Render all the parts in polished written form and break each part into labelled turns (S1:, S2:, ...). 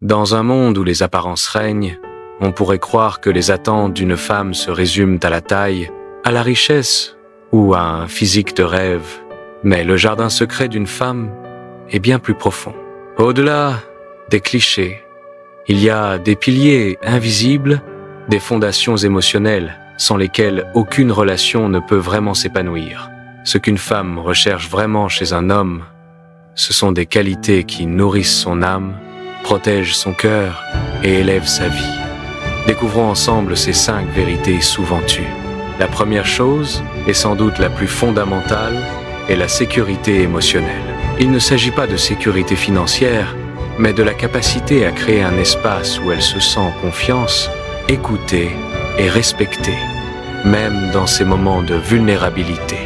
S1: Dans un monde où les apparences règnent, on pourrait croire que les attentes d'une femme se résument à la taille, à la richesse ou à un physique de rêve. Mais le jardin secret d'une femme est bien plus profond. Au-delà des clichés, il y a des piliers invisibles, des fondations émotionnelles sans lesquelles aucune relation ne peut vraiment s'épanouir. Ce qu'une femme recherche vraiment chez un homme, ce sont des qualités qui nourrissent son âme, protègent son cœur et élèvent sa vie. Découvrons ensemble ces 5 vérités souvent tues. La première chose, et sans doute la plus fondamentale, est la sécurité émotionnelle. Il ne s'agit pas de sécurité financière, mais de la capacité à créer un espace où elle se sent en confiance, écoutée et respectée, même dans ces moments de vulnérabilité.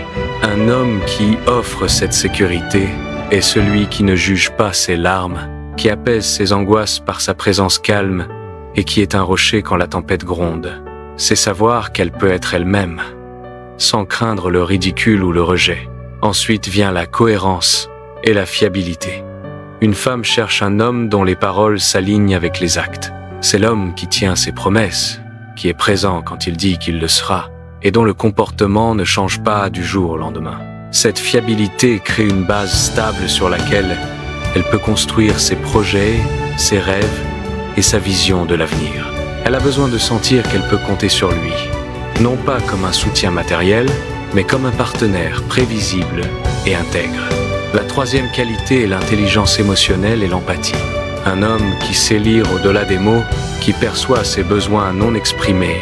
S1: Un homme qui offre cette sécurité est celui qui ne juge pas ses larmes, qui apaise ses angoisses par sa présence calme et qui est un rocher quand la tempête gronde. C'est savoir qu'elle peut être elle-même, sans craindre le ridicule ou le rejet. Ensuite vient la cohérence et la fiabilité. Une femme cherche un homme dont les paroles s'alignent avec les actes. C'est l'homme qui tient ses promesses, qui est présent quand il dit qu'il le sera, et dont le comportement ne change pas du jour au lendemain. Cette fiabilité crée une base stable sur laquelle elle peut construire ses projets, ses rêves et sa vision de l'avenir. Elle a besoin de sentir qu'elle peut compter sur lui, non pas comme un soutien matériel, mais comme un partenaire prévisible et intègre. La troisième qualité est l'intelligence émotionnelle et l'empathie. Un homme qui sait lire au-delà des mots, qui perçoit ses besoins non exprimés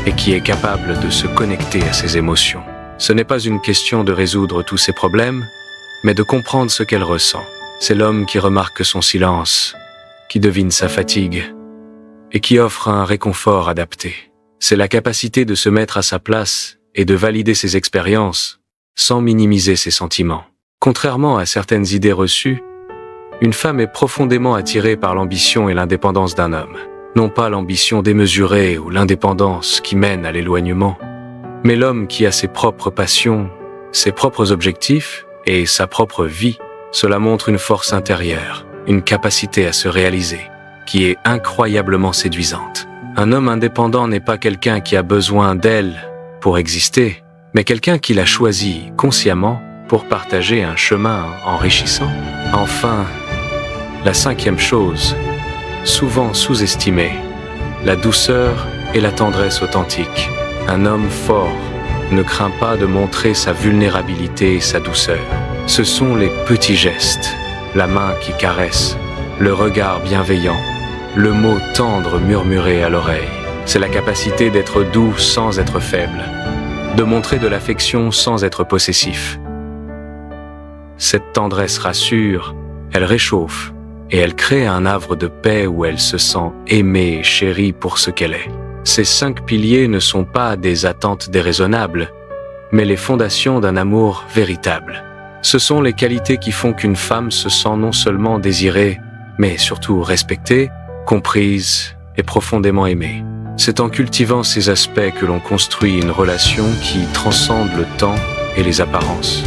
S1: et qui est capable de se connecter à ses émotions. Ce n'est pas une question de résoudre tous ses problèmes, mais de comprendre ce qu'elle ressent. C'est l'homme qui remarque son silence, qui devine sa fatigue et qui offre un réconfort adapté. C'est la capacité de se mettre à sa place et de valider ses expériences sans minimiser ses sentiments. Contrairement à certaines idées reçues, une femme est profondément attirée par l'ambition et l'indépendance d'un homme. Non pas l'ambition démesurée ou l'indépendance qui mène à l'éloignement, mais l'homme qui a ses propres passions, ses propres objectifs et sa propre vie. Cela montre une force intérieure, une capacité à se réaliser, qui est incroyablement séduisante. Un homme indépendant n'est pas quelqu'un qui a besoin d'elle pour exister, mais quelqu'un qui l'a choisi consciemment pour partager un chemin enrichissant. Enfin, la 5e chose, souvent sous-estimée, la douceur et la tendresse authentique. Un homme fort ne craint pas de montrer sa vulnérabilité et sa douceur. Ce sont les petits gestes, la main qui caresse, le regard bienveillant, le mot tendre murmuré à l'oreille. C'est la capacité d'être doux sans être faible, de montrer de l'affection sans être possessif. Cette tendresse rassure, elle réchauffe, et elle crée un havre de paix où elle se sent aimée et chérie pour ce qu'elle est. Ces 5 piliers ne sont pas des attentes déraisonnables, mais les fondations d'un amour véritable. Ce sont les qualités qui font qu'une femme se sent non seulement désirée, mais surtout respectée, comprise et profondément aimée. C'est en cultivant ces aspects que l'on construit une relation qui transcende le temps et les apparences.